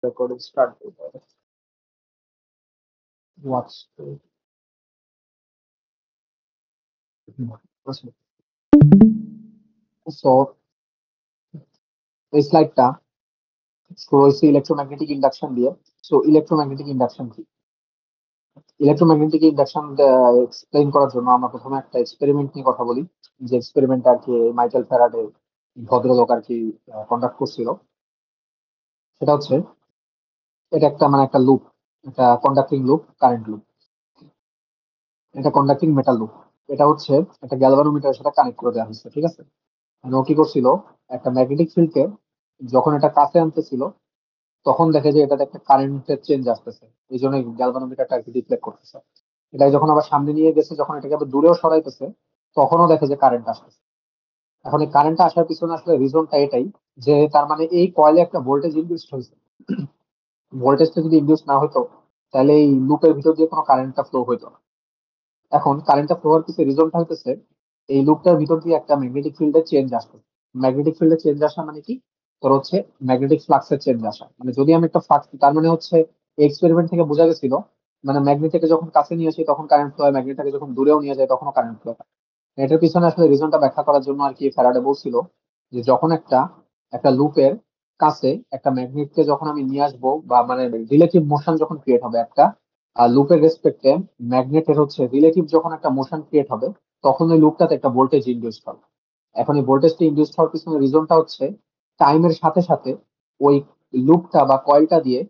recording start করতে হবে। Watch so এই স্লাইডটা শুরু হয়েছে ইলেকট্রোম্যাগনেটিক ইন্ডাকশন দিয়ে। সো ইলেকট্রোম্যাগনেটিক ইন্ডাকশন কি? ইলেকট্রোম্যাগনেটিক ইন্ডাকশন এক্সপ্লেইন করার জন্য আমরা প্রথমে একটা এক্সপেরিমেন্ট নিয়ে কথা বলি, যে এক্সপেরিমেন্ট আর কি মাইকেল ফ্যারাডে ভদ্রলোক আর কি কন্ডাক্ট করছিল। সেটা হচ্ছে, এটা একটা মানে একটা লুপ, এটা কন্ডাক্টিং লুপ, কারেন্ট লুপ, এটা কন্ডাক্টিং মেটাল লুপ। এটা হচ্ছে একটা গ্যালভানোমিটারের সাথে কানেক্ট করে দেওয়া হয়েছে, ঠিক আছে? মানে ও কি করছিল, একটা ম্যাগনেটিক ফিল্ডকে যখন এটা কাছে আনতেছিল তখন দেখে যে এটাতে একটা কারেন্টের চেঞ্জ আসতেছে, এই জন্য গ্যালভানোমিটারটা আর কি ডিফ্লেক্ট করতেছে। এটাই যখন আবার সামনে নিয়ে গেছে, যখন এটাকে আবার দূরেও সরাইতেছে, তখনও দেখে যে কারেন্ট আসতেছে। এখন এই কারেন্টটা আসার পিছনে আসলে রিজনটা এটাই, যে তার মানে এই কয়েলে একটা ভোল্টেজ ইনডিউস হয়েছে। ভোল্টেজটা যদি ইনডিউস না হতো, তাহলে এই লুপের ভিতর দিয়ে কোনো কারেন্টটা ফ্লো হইতো না। এখন কারেন্টটা ফ্লো হওয়ার পিছনে রিজনটা হইতেছে, এই লুপটার ভিতর দিয়ে একটা ম্যাগনেটিক ফিল্ডের চেঞ্জ আসবে। ম্যাগনেটিক ফিল্ডের চেঞ্জ আসা মানে কি? তোর হচ্ছে ম্যাগনেটিক ফ্লাক্সের চেঞ্জ আসা। মানে যদি আমি একটা ফ্লাক্স, তার মানে হচ্ছে এক্সপেরিমেন্ট থেকে বোঝা গেছিল, মানে ম্যাগনেটকে যখন কাছে নিয়ে আসি তখন কারেন্ট ফ্লো হয়, ম্যাগনেটকে যখন দূরেও নিয়ে যায় তখনও কারেন্ট ফ্লো হয়। এটার পিছনে আসলে রিজনটা ব্যাখ্যা করার জন্য আর কি ফ্যারাডে বলছিল, যে যখন একটা একটা লুপের কাছে একটা ম্যাগনেটকে যখন আমি নিয়ে আসবো, বা মানে রিলেটিভ মোশন যখন ক্রিয়েট হবে একটা লুপের রেসপেক্টে, ম্যাগনেটের হচ্ছে রিলেটিভ যখন একটা মোশন ক্রিয়েট হবে, তখন ওই লুপটাতে একটা ভোল্টেজ ইনডিউস হবে। এখন এই ভোল্টেজটা ইনডিউস হওয়ার পিছনে রিজনটা হচ্ছে, টাইমের সাথে সাথে ওই লুপটা বা কয়েলটা দিয়ে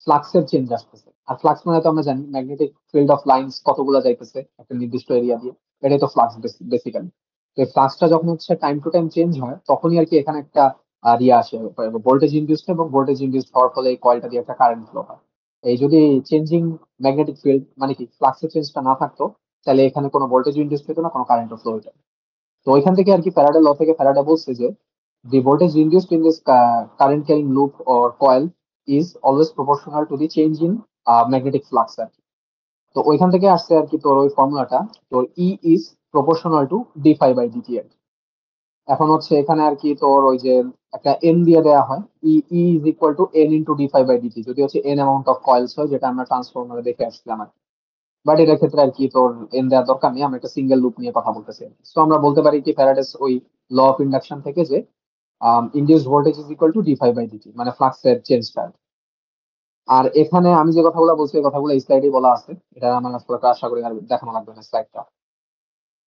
ফ্লাক্সের চেঞ্জ আসতেছে। আর ফ্লাক্স মানে তো আমরা জানি ম্যাগনেটিক ফিল্ড অফ লাইন্স কতগুলো যাইতেছে একটা নির্দিষ্ট এরিয়া দিয়ে, এটাই তো ফ্লাক্স বেসিক্যালি। তো এই ফ্লাক্সটা যখন হচ্ছে টাইম টু টাইম চেঞ্জ হয়, তখনই আর কি এখানে একটা ইয়ে আসে, ভোল্টেজ ইনডিউসড, এবং ভোল্টেজ ইনডিউসড হওয়ার ফলে এই কয়েলটা দিয়ে একটা কারেন্ট ফ্লো হয়। এই যদি চেঞ্জিং ম্যাগনেটিক ফিল্ড মানে কি ফ্লাক্সের চেঞ্জটা না থাকতো, তাহলে এখানে কোনো ভোল্টেজ ইনডিউসড হতো না, কোনো কারেন্ট ফ্লো হতো না। তো ওইখান থেকে আর কি ফ্যারাডে ল থেকে ফ্যারাডে বলছে যে the voltage induced in this current carrying loop or coil is always proportional to the change in magnetic flux আর কি। তো ওইখান থেকে আসছে আর কি তোর ওই ফর্মুলাটা, তোর E is proportional to d phi by dt আর কি। এখন হচ্ছে এখানে আর কি তোর ওই যে একটা n দিয়ে দেওয়া হয়, E is equal to n into d phi by dt, যদি হচ্ছে n amount of coils হয়, যেটা আমরা ট্রান্সফরমারে দেখে আসছিলাম আর কি। বাট এটার ক্ষেত্রে আর কি তোর n দেওয়ার দরকার নেই, আমরা একটা সিঙ্গেল লুপ নিয়ে কথা বলতেছি। তো আমরা বলতে পারি কি ফ্যারাডেস ওই ল অফ ইন্ডাকশন থেকে, যে induced voltage is equal to d phi by dt, মানে ফ্লাক্সের চেঞ্জটা। আর এখানে আমি যে কথাগুলো বলছি এই কথাগুলো স্লাইডে বলা আছে, এটা আমার আসলে আশা করি আর দেখানো লাগবে না স্লাইডটা।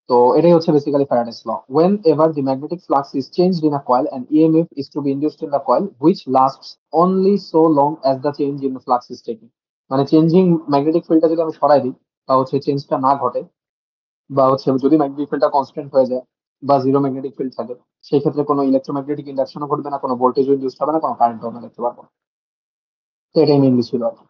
তো এটাই হচ্ছে basically Faraday's law. Whenever the magnetic flux is changed in a coil and EMF is to be induced in the coil which lasts only so long as the change in flux is taking. মানে changing magnetic ফিল্ডটা যদি আমি সরাই দিই, বা হচ্ছে চেঞ্জটা না ঘটে, বা হচ্ছে যদি ম্যাগনেটিক ফিল্ডটা কনস্ট্যান্ট হয়ে যায়, বা জিরো ম্যাগনেটিক ফিল্ড থাকে, সেই ক্ষেত্রে কোনো ইলেকট্রোম্যাগনেটিক ইন্ডাকশনও ঘটবে না, কোনো ভোল্টেজ ইনডিউস হবে না, কোনো কারেন্টও আমরা দেখতে পারবো না। তো এটাই মেইনলি ছিল আর কি।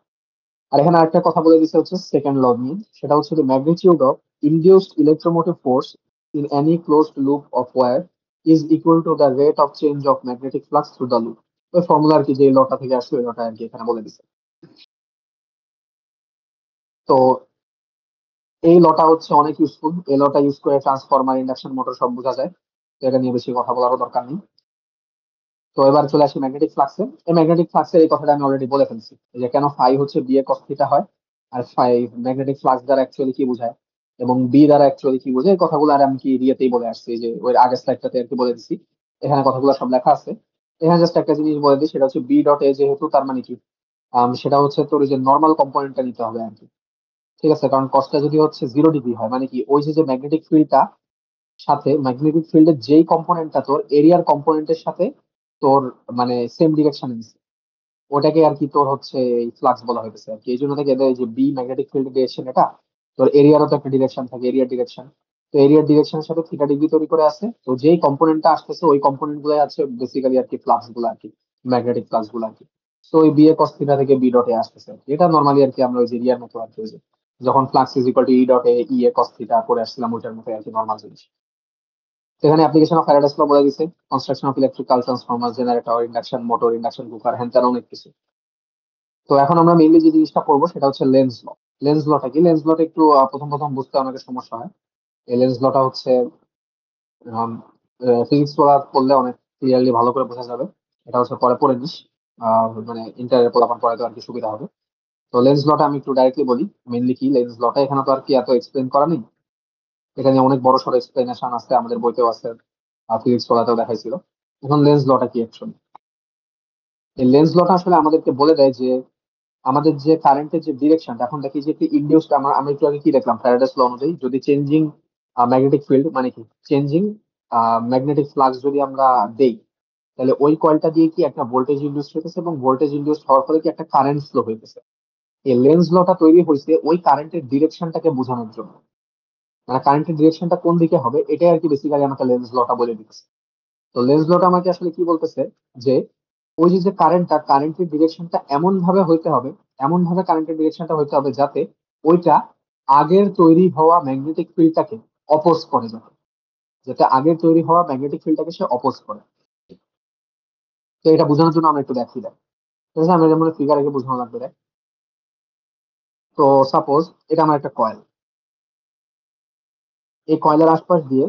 আর এখানে আরেকটা কথা বলে দিচ্ছে হচ্ছে সেকেন্ড ল নিয়ে, সেটা হচ্ছে the magnitude of induced electromotive force in any closed loop of wire is equal to the rate of change of magnetic flux through the loop। ওই ফর্মুলা আর কি, যে লটা থেকে আসবে ওই লটা আর কি এখানে বলে দিচ্ছে। তো এই লটা হচ্ছে অনেক ইউজফুল, এই লটা ইউজ করে ট্রান্সফরমার, ইন্ডাকশন মোটর সব বোঝা যায়। তো এটা নিয়ে বেশি কথা বলারও দরকার নেই। তো এবার চলে আসি ম্যাগনেটিক ফ্লাক্সে। এই ম্যাগনেটিক ফ্লাক্সের এই কথাটা আমি অলরেডি বলে ফেলছি, যে কেন ফাই হচ্ছে বি এ কস থিটা হয়, আর ফাই ম্যাগনেটিক ফ্লাক্স দ্বারা অ্যাকচুয়ালি কি বোঝায়, এবং বি দ্বারা অ্যাকচুয়ালি কি বোঝায়, এই কথাগুলো আর আমি কি ইয়েতেই বলে আসছি, যে ওই আগের স্লাইডটাতে আর কি বলে দিছি। এখানে কথাগুলো সব লেখা আছে। এখানে জাস্ট একটা জিনিস বলে দিই, সেটা হচ্ছে বি ডট এ যেহেতু, তার মানে কি সেটা হচ্ছে তোর ওই যে নর্মাল কম্পোনেন্টটা নিতে হবে আর কি। ঠিক আছে, কারণ কসটা যদি হচ্ছে 0 ডিগ্রি হয়, মানে কি ওই যে ম্যাগনেটিক ফিল্ডটা সাথে ম্যাগনেটিক ফিল্ডের যেই কম্পোনেন্টটা তোর এরিয়ার কম্পোনেন্টের সাথে তোর মানে সেম ডিরেকশনে নিচ্ছে, ওটাকে আর কি তোর হচ্ছে এই ফ্লাক্স বলা হয়েছে আর কি। এই জন্য থেকে এদের যে বি ম্যাগনেটিক ফিল্ড ডিরেকশন, এটা তোর এরিয়ারও তো একটা ডিরেকশন থাকে, এরিয়ার ডিরেকশন। তো এরিয়ার ডিরেকশনের সাথে থিটা ডিগ্রি তৈরি করে আছে, তো যেই কম্পোনেন্টটা আসতেছে ওই কম্পোনেন্ট গুলো আছে বেসিক্যালি আর কি ফ্লাক্স গুলো আর কি, ম্যাগনেটিক ফ্লাক্স গুলো আর কি। তো ওই বি এ কস থিটা থেকে বি ডট এ আসতেছে আর কি। এটা নর্মালি আর কি আমরা ওই যে এরিয়ার মতো আর কি, ওই যে যখন flux is equal to E dot A E A cos theta করে আসছিলাম, ওইটার মতো আর কি নর্মাল জিনিস। এখানে অ্যাপ্লিকেশন অফ ফ্যারাডেস ল বলে দিছে, construction of electrical transformer, generator, induction motor, induction cooker, হ্যান তেন অনেক কিছু। তো এখন আমরা মেইনলি যে জিনিসটা পড়বো সেটা হচ্ছে লেন্স ল। লেন্স লটা কি? লেন্স লটা একটু প্রথম প্রথম বুঝতে অনেকের সমস্যা হয়। এই লেন্স লটা হচ্ছে ফিজিক্স পড়লে অনেক ক্লিয়ারলি ভালো করে বোঝা যাবে। এটা হচ্ছে পরে পড়ে নিস। মানে ইন্টারের পোলাপান পড়াতে আর কি সুবিধা হবে। তো লেন্স লটা আমি একটু ডাইরেক্টলি বলি, মেইনলি কি লেন্স লটা, এখানে তো আর কি এত এক্সপ্লেন করা নেই। এখানে অনেক বড় সড়ো এক্সপ্লেনেশন আছে, আমাদের বইতেও আছে, ফিজিক্স পড়াতেও দেখাইছিল। এখন লেন্স লটা কি অ্যাকচুয়ালি, এই লেন্স লটা আসলে আমাদেরকে বলে দেয় যে আমাদের যে কারেন্টের যে ডিরেকশনটা, এখন দেখি যে ইন্ডিউসড, আমরা একটু আগে কি দেখলাম, ফ্যারাডেস ল অনুযায়ী যদি চেঞ্জিং ম্যাগনেটিক ফিল্ড, মানে কি চেঞ্জিং ম্যাগনেটিক ফ্লাক্স যদি আমরা দেই, তাহলে ওই কয়েলটা দিয়ে কি একটা ভোল্টেজ ইন্ডিউস হইতেছে, এবং ভোল্টেজ ইন্ডিউস হওয়ার ফলে কি একটা কারেন্ট ফ্লো হইতেছে। এই লেন্স লটা তৈরি হয়েছে ওই কারেন্টের ডিরেকশনটাকে বোঝানোর জন্য, মানে কারেন্টের ডিরেকশনটা কোন দিকে হবে এটাই আর কি বেসিক্যালি আমাকে লেন্স লটা বলে দিতেছে। তো লেন্স লটা আমাকে আসলে কি বলতেছে, যে ওই যে যে কারেন্টের ডিরেকশনটা এমন ভাবে হইতে হবে, এমন ভাবে কারেন্টের ডিরেকশনটা হইতে হবে যাতে ওইটা আগের তৈরি হওয়া ম্যাগনেটিক ফিল্ডটাকে অপোজ করে, যাতে যাতে আগের তৈরি হওয়া ম্যাগনেটিক ফিল্ডটাকে সে অপোজ করে। তো এটা বোঝানোর জন্য আমরা একটু দেখি দেখ, ঠিক আছে, আমরা যেমন ফিগার আগে বোঝানো লাগবে দেখ। তো সাপোজ এটা আমার একটা কয়েল, এই কয়েলের আশপাশ দিয়ে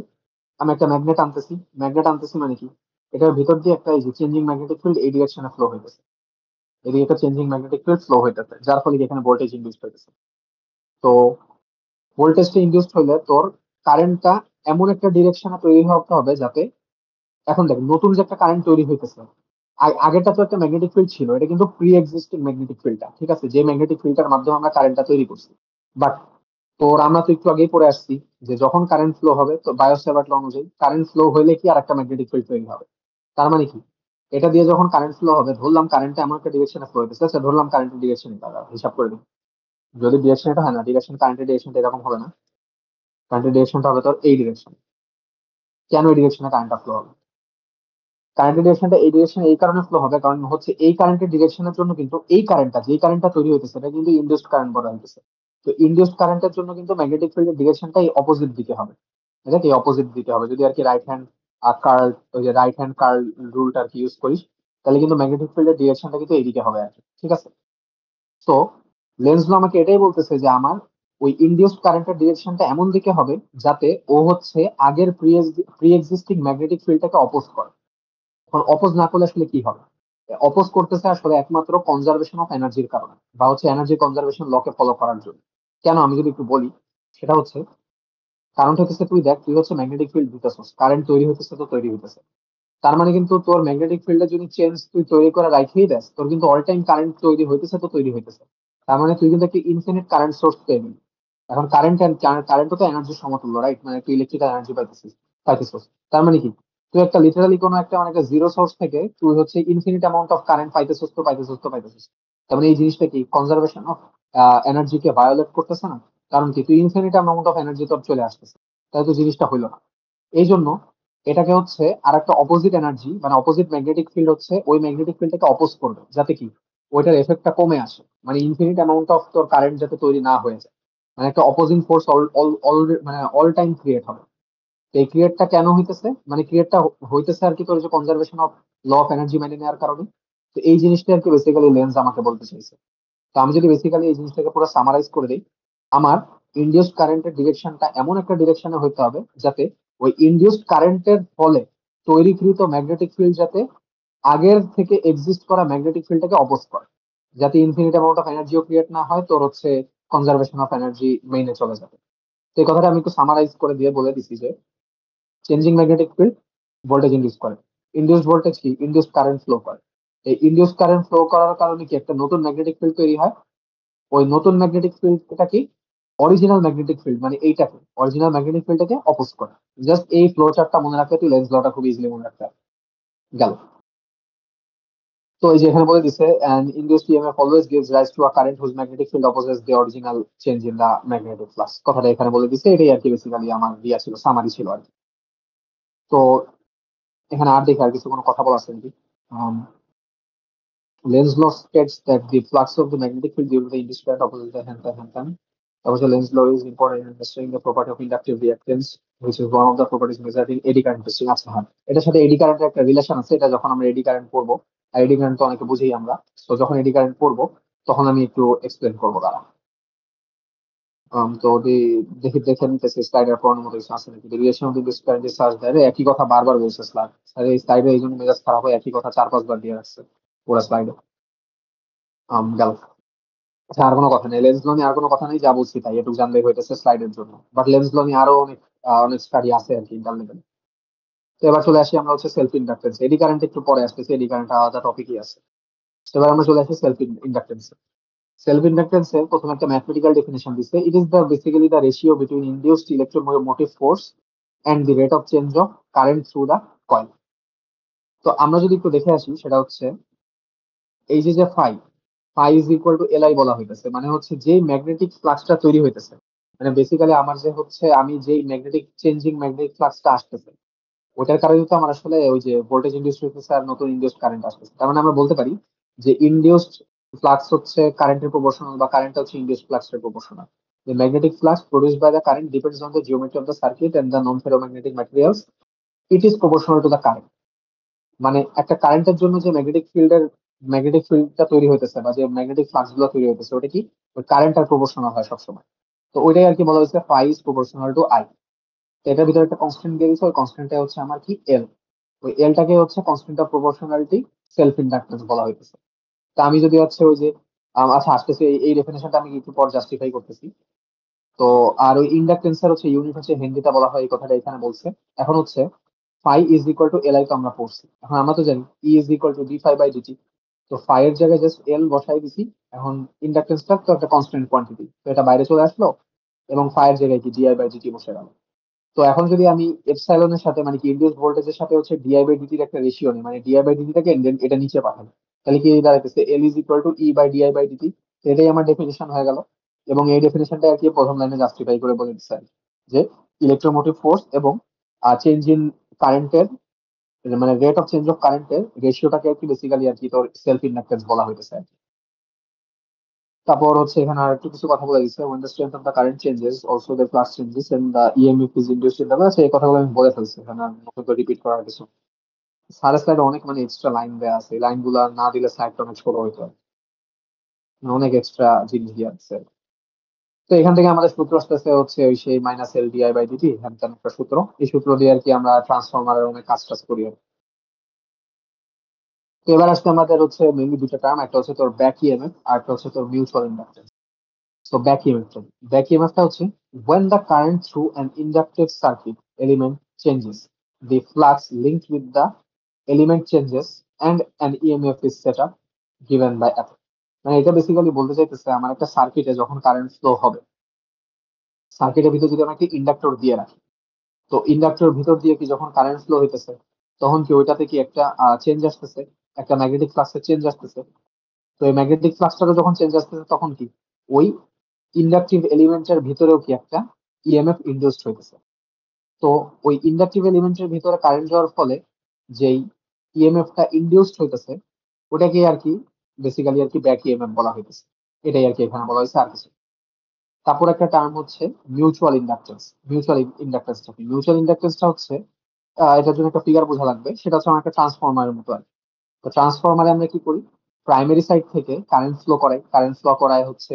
আমি একটা ম্যাগনেট আনতেছি মানে কি, এটার ভিতর দিয়ে একটা এই যে চেঞ্জিং ম্যাগনেটিক ফিল্ড এই ডিরেকশনে ফ্লো হইতেছে, এদিকে একটা চেঞ্জিং ম্যাগনেটিক ফিল্ড ফ্লো হইতেছে, যার ফলে কি এখানে ভোল্টেজ ইনডিউস হইতেছে। তো ভোল্টেজটা ইনডিউসড হইলে তোর কারেন্টটা এমন একটা ডিরেকশনে তৈরি হতে হবে যাতে, এখন দেখ নতুন যে একটা কারেন্ট তৈরি হইতেছে, আগেরটা তো একটা ম্যাগনেটিক ফিল্ড ছিল, এটা কিন্তু প্রি এক্সিস্টিং ম্যাগনেটিক ফিল্ডটা, ঠিক আছে, যে ম্যাগনেটিক ফিল্ডটার মাধ্যমে আমরা কারেন্টটা তৈরি করছি। বাট তোর আমরা তো একটু আগেই পড়ে আসছি যে যখন কারেন্ট ফ্লো হবে, তো বায়োসেভার্ট ল অনুযায়ী কারেন্ট ফ্লো হইলে কি আর একটা ম্যাগনেটিক ফিল্ড তৈরি হবে। তার মানে কি, এটা দিয়ে যখন কারেন্ট ফ্লো হবে, ধরলাম কারেন্টটা এমন একটা ডিরেকশনে ফ্লো হইতেছে, আচ্ছা ধরলাম কারেন্টের ডিরেকশন হিসাব করে দিই, যদি ডিরেকশন এটা হয় না, ডিরেকশন কারেন্টের ডিরেকশনটা এরকম হবে না, কারেন্টের ডিরেকশনটা হবে তোর এই ডিরেকশন। কেন এই ডিরেকশনে কারেন্টটা ফ্লো হবে, কারেন্টের ডিরেকশনটা এই ডিরেকশনে এই কারণে ফ্লো হবে, কারণ হচ্ছে এই কারেন্টের ডিরেকশনের জন্য কিন্তু এই কারেন্টটা, যেই কারেন্টটা তৈরি হইতেছে এটা কিন্তু ইনডিউসড কারেন্ট বলা হইতেছে। তো ইনডিউসড কারেন্টের জন্য কিন্তু ম্যাগনেটিক ফিল্ডের ডিরেকশনটা এই অপোজিট দিকে হবে, ঠিক আছে, এই অপোজিট দিকে হবে। যদি আর কি রাইট হ্যান্ড কার্ল, ওই যে রাইট হ্যান্ড কার্ল রুলটা আর কি ইউজ করিস, তাহলে কিন্তু ম্যাগনেটিক ফিল্ডের ডিরেকশনটা কিন্তু এইদিকে হবে আর কি, ঠিক আছে। তো লেন্স ল আমাকে এটাই বলতেছে যে আমার ওই ইনডিউসড কারেন্টের ডিরেকশনটা এমন দিকে হবে যাতে ও হচ্ছে আগের প্রি এক্সিস্টিং ম্যাগনেটিক ফিল্ডটাকে অপোজ করে। এখন অপোজ না করলে আসলে কি হবে, অপোজ করতেছে আসলে একমাত্র কনজারভেশন অফ এনার্জির কারণে, বা হচ্ছে এনার্জি কনজারভেশন লকে ফলো করার জন্য। কেন, আমি যদি একটু বলি, সেটা হচ্ছে কারণটা হচ্ছে, তুই দেখ তুই হচ্ছে ম্যাগনেটিক ফিল্ড দিতেছিস, কারেন্ট তৈরি হইতেছে তো তৈরি হইতেছে, তার মানে কিন্তু তোর ম্যাগনেটিক ফিল্ডে যদি চেঞ্জ তুই তৈরি করে রাখিয়ে দেস, তোর কিন্তু অল টাইম কারেন্ট তৈরি হইতেছে তো তৈরি হইতেছে। তার মানে তুই কিন্তু একটা ইনফিনিট কারেন্ট সোর্স পেয়ে গেলি। এখন কারেন্ট তো এনার্জির সমতুল্য, রাইট, মানে তুই ইলেকট্রিক্যাল এনার্জি পাইতেছিস। তার মানে কি, তুই একটা লিটারালি কোনো একটা অনেক জিরো সোর্স থেকে তুই হচ্ছে ইনফিনিট অ্যামাউন্ট অফ কারেন্ট পাইতেছিস। তার মানে এই জিনিসটা কি কনজারভেশন অফ এনার্জিকে ভায়োলেট করতেছে না? কারণ কি, তুই ইনফিনিট অ্যামাউন্ট অফ এনার্জি তোর চলে আসতেছে, তাই তো জিনিসটা হইলো না। এই জন্য এটাকে হচ্ছে আর একটা অপোজিট এনার্জি, মানে অপোজিট ম্যাগনেটিক ফিল্ড হচ্ছে ওই ম্যাগনেটিক ফিল্ডটাকে অপোজ করবে, যাতে কি ওইটার এফেক্টটা কমে আসে, মানে ইনফিনিট অ্যামাউন্ট অফ তোর কারেন্ট যাতে তৈরি না হয়ে যায়, মানে একটা অপোজিং ফোর্স মানে অল টাইম ক্রিয়েট হবে। তো এই ক্রিয়েটটা কেন হইতেছে, মানে ক্রিয়েটটা হইতেছে আর কি তোর যে conservation of law of energy মেনে নেওয়ার কারণে। তো এই জিনিসটা আর কি বেসিক্যালি লেন্স আমাকে বলতে চাইছে। তো আমি যদি বেসিক্যালি এই জিনিসটাকে পুরো সামারাইজ করে দিই, আমার ইনডিউসড কারেন্টের ডিরেকশনটা এমন একটা ডিরেকশনে হইতে হবে যাতে ওই ইনডিউসড কারেন্টের ফলে তৈরিকৃত ম্যাগনেটিক ফিল্ড যাতে আগের থেকে এক্সিস্ট করা ম্যাগনেটিক ফিল্ডটাকে অপোজ করে, যাতে ইনফিনিট অ্যামাউন্ট অফ এনার্জিও ক্রিয়েট না হয়, তোর হচ্ছে কনজারভেশন অফ এনার্জি মেইনে চলে যাবে। তো এই কথাটা আমি একটু সামারাইজ করে দিয়ে বলে দিছি যে changing magnetic field voltage induce করে, ইনডিউসড ভোল্টেজ কি ইনডিউসড কারেন্ট ফ্লো করে, এই ইনডিউসড কারেন্ট ফ্লো করার কারণে কি একটা নতুন ম্যাগনেটিক ফিল্ড তৈরি হয়। ওই নতুন ম্যাগনেটিক ফিল্ডটা কি অরিজিনাল ম্যাগনেটিক ফিল্ড, মানে এইটাকে অরিজিনাল ম্যাগনেটিক ফিল্ডটাকে অপোজ করে। জাস্ট এই ফ্লো চার্টটা মনে রাখলে তুই লেন্স লটা খুব ইজিলি মনে রাখতে পারবি। গেল। তো এই যে এখানে বলে দিছে and induced EMF always gives rise to a current whose magnetic field opposes the original change in the magnetic flux, কথাটা এখানে বলে দিছে, এটাই আর কি বেসিক্যালি আমার দিয়া ছিল, সামারি ছিল আর কি। তো এখানে আর দেখি আর কিছু কোনো কথা বলা আছে নাকি। Lenz law states that the flux of the magnetic field due to the induced current opposes the hand. Also, Lenz law is important in understanding the property of inductive reactance, which is one of the properties measured in eddy current testing. আচ্ছা হ্যাঁ, এটার সাথে এডি কারেন্টের একটা relation আছে, এটা যখন আমরা এডি কারেন্ট পড়বো, আর এডি কারেন্ট তো অনেকে বুঝি আমরা, তো যখন এডি কারেন্ট পড়বো তখন আমি একটু এক্সপ্লেন করবো তারা। তো দেখি দেখে নিতেছি স্লাইডের পড়ানোর মতো কিছু আছে নাকি, relation of this current search দেয় একই কথা বারবার বলছে স্যার, স্যার এই স্লাইডে এই জন্য মেজাজ খারাপ হয়, একই কথা 4-5 বার দিয়ে রাখছে। পুরো স্লাইডে গেল। আচ্ছা, আর কোনো কথা নেই লেন্স লো নিয়ে, আর কোনো কথা নেই, যা বলছি তাই, একটু জানলে হইতেছে স্লাইডের জন্য। বাট লেন্স লো নিয়ে আরো অনেক অনেক স্টাডি আছে আর কি ইন্টারনেটে। তো এবার চলে আসি আমরা হচ্ছে সেলফ ইন্ডাক্টেন্স। এডি কারেন্ট একটু পরে আসতেছে, এডি কারেন্ট আলাদা টপিকই আছে। তো এবার আমরা চলে আসি সেলফ ইন্ডাক্টেন্স। সেলফ ইন্ডাক্টেন্স এর প্রথম একটা ম্যাথমেটিক্যাল ডেফিনেশন দিচ্ছে, it is the basically the ratio between induced electromotive force and the rate of change of current through the coil. তো আমরা যদি একটু দেখে আসি, সেটা হচ্ছে এই যে যে phi, phi is equal to L I বলা হইতেছে, মানে হচ্ছে যে ম্যাগনেটিক ফ্লাক্সটা তৈরি হইতেছে, মানে বেসিক্যালি আমার যে হচ্ছে আমি যেই ম্যাগনেটিক চেঞ্জিং ম্যাগনেটিক ফ্লাক্সটা আসতেছে, ওটার কারণে তো আমার আসলে ওই যে ভোল্টেজ ইনডিউস হইতেছে আর নতুন ইনডিউসড কারেন্ট আসতেছে। তার মানে আমরা বলতে পারি যে ইনডিউসড ফ্লাক্স হচ্ছে কারেন্টের প্রপোর্শনাল, বা কারেন্ট হচ্ছে ইনডিউসড ফ্লাক্সের proportional. The magnetic flux produced by the current depends on the geometry of the circuit and the non-ferromagnetic materials. It is proportional to the current. মানে একটা কারেন্টের জন্য যে ম্যাগনেটিক ফিল্ডটা তৈরি হইতেছে, বা যে ম্যাগনেটিক ফ্লাক্স গুলো তৈরি হইতেছে, ওটা কি ওই কারেন্ট আর প্রপোর্শনাল হয় সবসময়। তো ওইটাই আর কি বলা হয়েছে phi is proportional to I. তো এটার ভিতরে একটা কনস্ট্যান্ট দিয়ে দিচ্ছে, ওই কনস্ট্যান্টটা হচ্ছে আমার কি এল। ওই এলটাকে হচ্ছে constant of proportionality self inductance বলা হইতেছে। তা আমি যদি হচ্ছে ওই যে আচ্ছা আসতেছে, এই ডেফিনেশনটা আমি একটু পর জাস্টিফাই করতেছি। তো আর ওই ইন্ডাকটেন্সের হচ্ছে ইউনিট হচ্ছে হেনরিটা বলা হয়, এই কথাটা এখানে বলছে। এখন হচ্ছে phi is equal to L I তো আমরা পড়ছি, এখন আমরা তো জানি E is equal to d phi by dt. তো ফাই এর জায়গায় জাস্ট এল বসাই দিছি। এখন ইন্ডাকটেন্সটা তো একটা কনস্ট্যান্ট কোয়ান্টিটি, তো এটা বাইরে চলে আসলো, এবং ফাই এর জায়গায় কি ডিআই বাই ডিটি বসে গেল। তো এখন যদি আমি এপসাইলনের সাথে মানে কি ইনডিউস ভোল্টেজের সাথে হচ্ছে ডিআই বাই ডিটির একটা রেশিও নেই, মানে ডিআই বাই ডিটিটাকে এটা নিচে পাঠাই, তাহলে কি দাঁড়াইতেছে L is equal to E by di by dt. এটাই আমার ডেফিনেশন হয়ে গেল। এবং এই ডেফিনেশনটা আর কি প্রথম লাইনে জাস্টিফাই করে বলে দিচ্ছে আর কি, যে ইলেকট্রোমোটিভ ফোর্স এবং চেঞ্জ ইন কারেন্টের, মানে রেট অফ চেঞ্জ অফ কারেন্টের রেশিওটাকে আর কি বেসিক্যালি আর কি তোর সেলফ ইন্ডাক্টেন্স বলা হইতেছে আর কি। তারপর হচ্ছে এখানে আর একটু কিছু কথা বলে দিচ্ছে, when the strength of the current changes also the flux changes and the EMF is induced in the সেই কথাগুলো আমি বলে ফেলছি, এখানে আর নতুন করে রিপিট করার কিছু। সারের স্লাইডে অনেক মানে এক্সট্রা লাইন দেওয়া আছে, এই লাইনগুলো না দিলে স্লাইডটা অনেক ছোট হইতো, অনেক এক্সট্রা জিনিস দিয়ে আছে। তো এখান থেকে আমাদের সূত্র আসতেছে হচ্ছে ওই সেই minus L dI by dt, হ্যান ত্যান একটা সূত্র। এই সূত্র দিয়ে আর কি আমরা ট্রান্সফরমারের অনেক কাজ টাজ করি আর কি। তো এবার আসতে আমাদের হচ্ছে মেনলি দুটো টার্ম, একটা হচ্ছে তোর ব্যাক ইএমএফ আর একটা হচ্ছে তোর mutual inductance. So back EMF টা হচ্ছে when the current through an inductive circuit element changes, the flux linked with the element changes and an EMF is set up given by F. মানে এটা basically বলতে চাইতেছে আমার একটা সার্কিটে যখন কারেন্ট ফ্লো হবে, সার্কিটের ভিতর যদি আমরা একটা ইন্ডাক্টর দিয়ে রাখি, তো ইন্ডাক্টর ভিতর দিয়ে কি যখন কারেন্ট ফ্লো হইতেছে, তখন কি ওইটাতে কি একটা চেঞ্জ আসতেছে, একটা ম্যাগনেটিক ফ্লাক্সের চেঞ্জ আসতেছে। তো এই ম্যাগনেটিক ফ্লাক্সটা যখন চেঞ্জ আসতেছে, তখন কি ওই ইন্ডাকটিভ এলিমেন্টের ভিতরেও কি একটা ইএমএফ ইনডিউসড হইতেছে। তো ওই ইন্ডাকটিভ এলিমেন্টের ভিতরে কারেন্ট যাওয়ার ফলে যেই ইএমএফটা ইনডিউসড হইতেছে, ওটাকে আর কি বেসিক্যালি আর কি ব্যাক ইএমএফ বলা হইতেছে। এটাই আর কি এখানে বলা হয়েছে, আর কিছু। তারপর একটা টার্ম হচ্ছে মিউচুয়াল ইন্ডাকটেন্স। মিউচুয়াল ইন্ডাকটেন্সটা কি? মিউচুয়াল ইন্ডাকটেন্সটা হচ্ছে এটার জন্য একটা ফিগার বোঝা লাগবে, সেটা হচ্ছে আমার একটা ট্রান্সফরমারের মতো আর কি। তো ট্রান্সফরমারে আমরা কি করি, প্রাইমারি সাইড থেকে কারেন্ট ফ্লো করাই হচ্ছে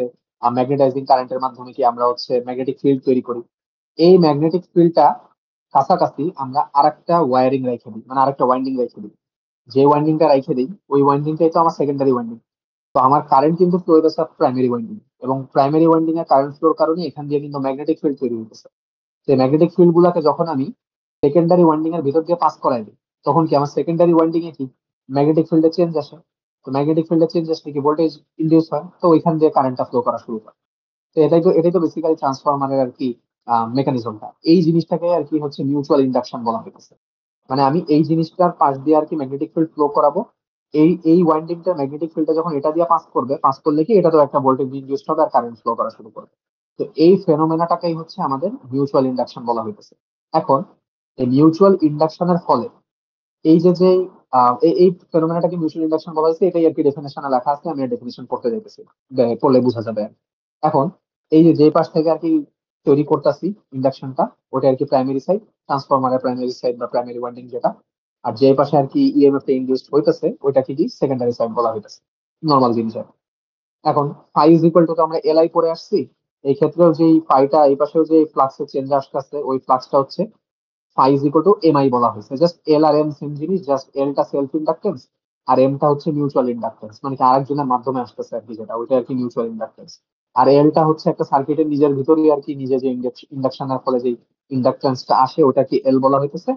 ম্যাগনেটাইজিং কারেন্টের মাধ্যমে কি আমরা হচ্ছে ম্যাগনেটিক ফিল্ড তৈরি করি। এই ম্যাগনেটিক ফিল্ডটা কাছাকাছি আমরা আরেকটা ওয়ারিং রেখে দিই, মানে আরেকটা ওয়াইন্ডিং রেখে দিই। যে ওয়াইন্ডিংটা রেখে দিই, ওই ওয়াইন্ডিংটাই তো আমার সেকেন্ডারি ওয়াইন্ডিং। তো আমার কারেন্ট কিন্তু ফ্লো হইতেছে প্রাইমারি ওয়াইন্ডিং, এবং প্রাইমারি ওয়াইন্ডিং এর কারেন্ট ফ্লোর কারণে এখান দিয়ে কিন্তু ম্যাগনেটিক ফিল্ড তৈরি হইতেছে। সেই ম্যাগনেটিক ফিল্ড গুলাকে যখন আমি সেকেন্ডারি ওয়াইন্ডিং এর ভিতর দিয়ে পাস করাই দিই, তখন কি আমার সেকেন্ডারি ওয়াইন্ডিং এ কি ম্যাগনেটিক ফিল্ডে চেঞ্জ আসে। তো ম্যাগনেটিক ফিল্ডে চেঞ্জ আসলে কি ভোল্টেজ ইনডিউস হয়, তো ওইখান দিয়ে কারেন্টটা ফ্লো করা শুরু করে। তো এটাই তো বেসিক্যালি ট্রান্সফরমারের আর কি মেকানিজমটা। এই জিনিসটাকে আর কি হচ্ছে মিউচুয়াল ইন্ডাকশন বলা হইতেছে। মানে আমি এই জিনিসটার পাশ দিয়ে আর কি ম্যাগনেটিক ফিল্ড ফ্লো করাবো। এই ওয়াইন্ডিংটা ম্যাগনেটিক ফিল্ডটা যখন এটা দিয়ে পাস করলে কি এটা তো একটা ভোল্টেজ ইনডিউস হবে আর কারেন্ট ফ্লো করা শুরু করবে। তো এই ফেনোমেনাটাকেই হচ্ছে আমাদের মিউচুয়াল ইন্ডাকশন বলা হইতেছে। এখন এই মিউচুয়াল ইন্ডাকশনের ফলে এই যে যে এই ফেনোমেনাটাকে মিউচুয়াল ইন্ডাকশন বলা হয়েছে, এটাই আর কি ডেফিনেশনে লেখা আছে, আমি ডেফিনেশন পড়তে যাইতেছি, পড়লে বোঝা যাবে আর কি। এখন এই যে যে পাশ থেকে আর কি তৈরি করতেছি ইন্ডাকশনটা, ওটা আর কি প্রাইমারি সাইড, ট্রান্সফরমারের প্রাইমারি সাইড বা প্রাইমারি ওয়াইন্ডিং যেটা। আর যে পাশে আর কি ইএমএফ টা ইনডিউসড হইতেছে, ওইটাকে কি সেকেন্ডারি সাইড বলা হইতেছে, নর্মাল জিনিস আর কি। এখন ফাই ইজ ইকুয়াল টু, তো আমরা এলআই পরে আসছি, এই ক্ষেত্রেও যে ফাইটা এই পাশেও যে ফ্লাক্সের চেঞ্জ আসতেছে, ওই ফ্লাক্সটা হচ্ছে phi is equal to MI বলা হয়েছে। জাস্ট এল আর এম সেম জিনিস, জাস্ট এলটা সেলফ ইন্ডাকটেন্স আর এমটা হচ্ছে মিউচুয়াল ইন্ডাকটেন্স, মানে কি আরেকজনের মাধ্যমে আসতেছে আর কি, যেটা ওইটা আর কি মিউচুয়াল ইন্ডাকটেন্স। আর এলটা হচ্ছে একটা সার্কিটের নিজের ভিতরেই আর কি, নিজে যে ইন্ডাকশনের ফলে যে ইন্ডাকটেন্সটা আসে ওটা কি এল বলা হইতেছে।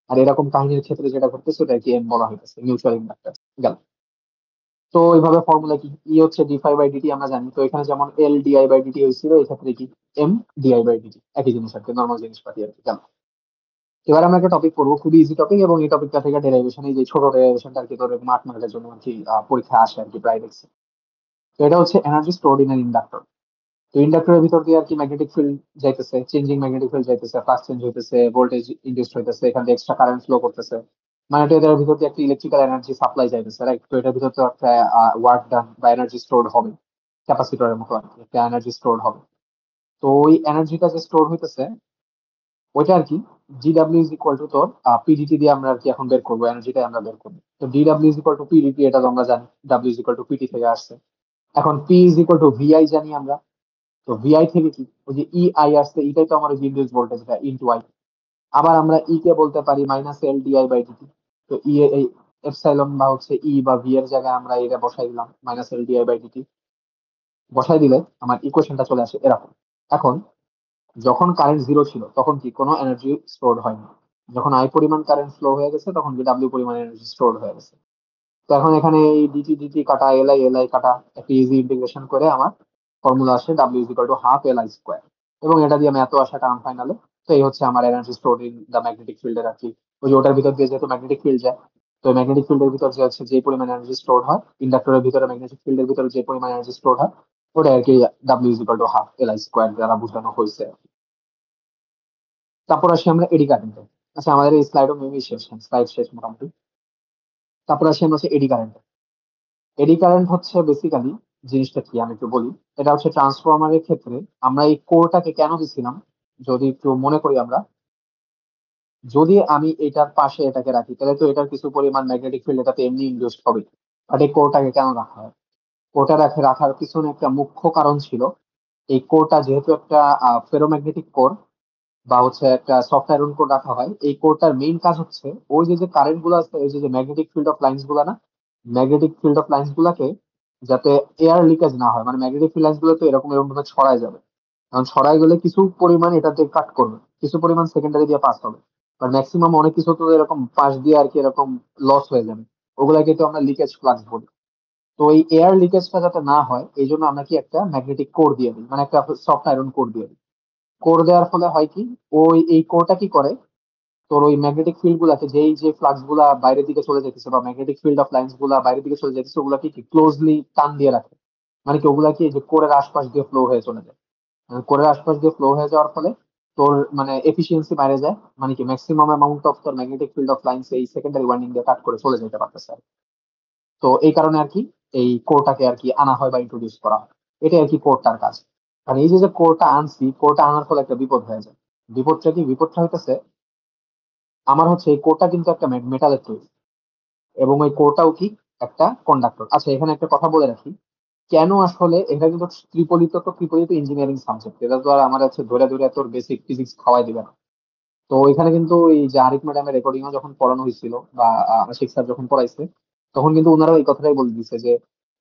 আর এরকম কাহিনীর ক্ষেত্রে যেটা ঘটতেছে ওটা কি এম বলা হইতেছে, মিউচুয়াল ইন্ডাকটেন্স গেল। তো এইভাবে ফর্মুলা কি, ই হচ্ছে ডি5/ডিটি আমরা জানি, তো এখানে যেমন এল ডিআই/ডিটি হয়েছিল, এই ক্ষেত্রে কি এম ডিআই/ডিটি, একই জিনিস আর কি, নর্মাল জিনিসপাতি আর কি গেল। এবার আমরা একটা টপিক পড়বো, খুবই ইজি টপিক, এবং এই টপিকটা থেকে ডেরিভেশন, এই যে ছোট ডেরিভেশনটা আর কি তোর 8 মার্কের জন্য আর কি পরীক্ষা আসে আর কি প্রায় দেখছি। তো এটা হচ্ছে এনার্জি স্টোরড ইন ইন্ডাক্টর। তো ইন্ডাক্টরের ভিতর দিয়ে আর কি ম্যাগনেটিক ফিল্ড যাইতেছে, চেঞ্জিং ম্যাগনেটিক ফিল্ড যাইতেছে, ফ্লাক্স চেঞ্জ হইতেছে, ভোল্টেজ ইনডিউস হইতেছে, এখান থেকে এক্সট্রা কারেন্ট ফ্লো করতেছে, মানে এটা এটার ভিতর দিয়ে একটা ইলেকট্রিক্যাল এনার্জি সাপ্লাই যাইতেছে, রাইট? তো এটার ভিতর তো একটা ওয়ার্ক ডান বা এনার্জি স্টোরড হবে, ক্যাপাসিটরের মতো আর কি একটা এনার্জি স্টোরড হবে। তো ওই এনার্জিটা যে স্টোর হইতেছে ওইটা আর কি জিডাব্লিউ ইজ ইকুয়াল টু তোর পিডিটি দিয়ে আমরা আর কি এখন বের করবো, এনার্জিটা আমরা বের করবো। তো ডিডাব্লিউ ইজ ইকুয়াল টু পিডিটি, এটা তো আমরা জানি, W is equal to Pt থেকে আসছে। এখন P is equal to VI জানি আমরা। তো ভিআই থেকে কি ওই যে ইআই আসছে, এটাই তো আমার ইন্ডিউস ভোল্টেজটা ইনটু আই। আবার আমরা ই কে বলতে পারি মাইনাস এল ডিআই/ডিটি। তো ই এই এপসাইলন বা হচ্ছে ই বা ভি এর জায়গায় আমরা এটা বসাই দিলাম, মাইনাস এল ডিআই/ডিটি বসাই দিলে আমার ইকুয়েশনটা চলে আসে এরকম। এখন যখন কারেন্ট জিরো ছিল তখন কি কোনো এনার্জি স্টোরড হয়নি, যখন আই পরিমাণ কারেন্ট ফ্লো হয়ে গেছে তখন কি ডাব্লিউ পরিমাণ এনার্জি স্টোরড হয়ে গেছে। তো এখন এখানে এই ডিটি ডিটি কাটা, এলআই এলআই কাটা, একটা ইজি ইন্টিগ্রেশন করে আমার ফর্মুলা আসে W is equal to half L I square. এবং এটা দিয়ে আমি এত আসা কারণ ফাইনালে। তো এই হচ্ছে আমার energy stored in the magnetic ফিল্ডের আর কি, ওই যে ওটার ভিতর দিয়ে যেহেতু ম্যাগনেটিক ফিল্ড যায়, তো ম্যাগনেটিক ফিল্ডের ভিতর যে হচ্ছে যে পরিমাণ এনার্জি স্টোর হয়, ইন্ডাক্টরের ভিতরে ম্যাগনেটিক ফিল্ডের ভিতরে যে পরিমাণ এনার্জি স্টোর হয়, ওটা আর কি W is equal to half L I square দ্বারা বোঝানো হয়েছে। তারপর আসি আমরা এডি কারেন্টে। আচ্ছা, আমাদের এই স্লাইডও মেবি শেষ, স্লাইড শেষ মোটামুটি। তারপর আসি আমরা হচ্ছে এডি কারেন্ট। এডি কারেন্ট হচ্ছে বেসিক্যালি জিনিসটা কি আমি একটু বলি। এটা হচ্ছে ট্রান্সফরমারের ক্ষেত্রে আমরা এই কোরটাকে কেন দিছিলাম, যদি একটু মনে করি আমরা, যদি আমি এটার পাশে এটাকে রাখি তাহলে তো এটার কিছু পরিমাণ ম্যাগনেটিক ফিল্ড এটাতে এমনি ইনডিউসড হবে। বাট এই কোরটাকে কেন রাখা হয়, কোরটা রাখার পিছনে একটা মুখ্য কারণ ছিল। এই কোরটা যেহেতু একটা ফেরোম্যাগনেটিক কোর বা হচ্ছে একটা সফট আয়রন কোর রাখা হয়, এই কোরটার মেইন কাজ হচ্ছে ওই যে যে কারেন্ট গুলো আছে, ওই যে ম্যাগনেটিক ফিল্ড অফ লাইন্স গুলা না, ম্যাগনেটিক ফিল্ড অফ লাইন্স গুলাকে যাতে এয়ার লিকেজ না হয়, মানে ম্যাগনেটিক ফিল্ড লাইন্স গুলো তো এরকম এরকম ভাবে ছড়ায় যাবে, কারণ ছড়ায় গেলে কিছু পরিমাণ এটাতে কাট করবে, কিছু পরিমাণ সেকেন্ডারি দিয়ে পাস হবে, আর ম্যাক্সিমাম অনেক কিছু তো এরকম পাশ দিয়ে আর কি এরকম লস হয়ে যাবে, ওগুলাকে তো আমরা লিকেজ ফ্লাক্স বলি। তো এই এয়ার লিকেজটা যাতে না হয় এই জন্য আমরা কি একটা ম্যাগনেটিক কোর দিয়ে দিই, মানে একটা সফট আয়রন কোর দিয়ে দিই। কোর দেওয়ার ফলে হয় কি, ওই এই কোরটা কি করে, তোর ওই ম্যাগনেটিক ফিল্ড গুলাকে, যেই যে ফ্লাক্স গুলা বাইরের দিকে চলে যেতেছে বা ম্যাগনেটিক ফিল্ড অফ লাইন্স গুলা বাইরের দিকে চলে যেতেছে, ওগুলাকে কি ক্লোজলি টান দিয়ে রাখে। মানে কি ওগুলা কি এই যে কোরের আশপাশ দিয়ে ফ্লো হয়ে চলে যায়। কোরের আশপাশ দিয়ে ফ্লো হয়ে যাওয়ার ফলে তোর মানে এফিসিয়েন্সি বাইরে যায়, মানে কি ম্যাক্সিমাম অ্যামাউন্ট অফ তোর ম্যাগনেটিক ফিল্ড অফ লাইন্স এই সেকেন্ডারি ওয়াইন্ডিং দিয়ে কাট করে চলে যেতে পারতেছে। তো এই কারণে আর কি এই কোরটাকে আর কি আনা হয় বা ইন্ট্রোডিউস করা হয়। এটাই আর কি কোরটার কাজ। মানে এই যে যে কোরটা আনছি, কোরটা আনার ফলে একটা বিপদ হয়ে যায়। বিপদটা কি, বিপদটা হইতেছে আমার হচ্ছে এই কোরটা কিন্তু একটা মেটালের তৈরি, এবং ওই কোরটাও কি একটা কন্ডাক্টর। আচ্ছা, এখানে একটা কথা বলে রাখি, কেন আসলে এটা কিন্তু ত্রিপলিত ইঞ্জিনিয়ারিং সাবজেক্ট, এটা তো আর আমার হচ্ছে ধরে ধরে তোর বেসিক ফিজিক্স খাওয়াই দিবে না। তো এখানে কিন্তু এই যে আরিফ ম্যাডামের রেকর্ডিংও যখন পড়ানো হয়েছিল বা আশিক স্যার যখন পড়াইছে, তখন কিন্তু ওনারা এই কথাটাই বলে দিচ্ছে যে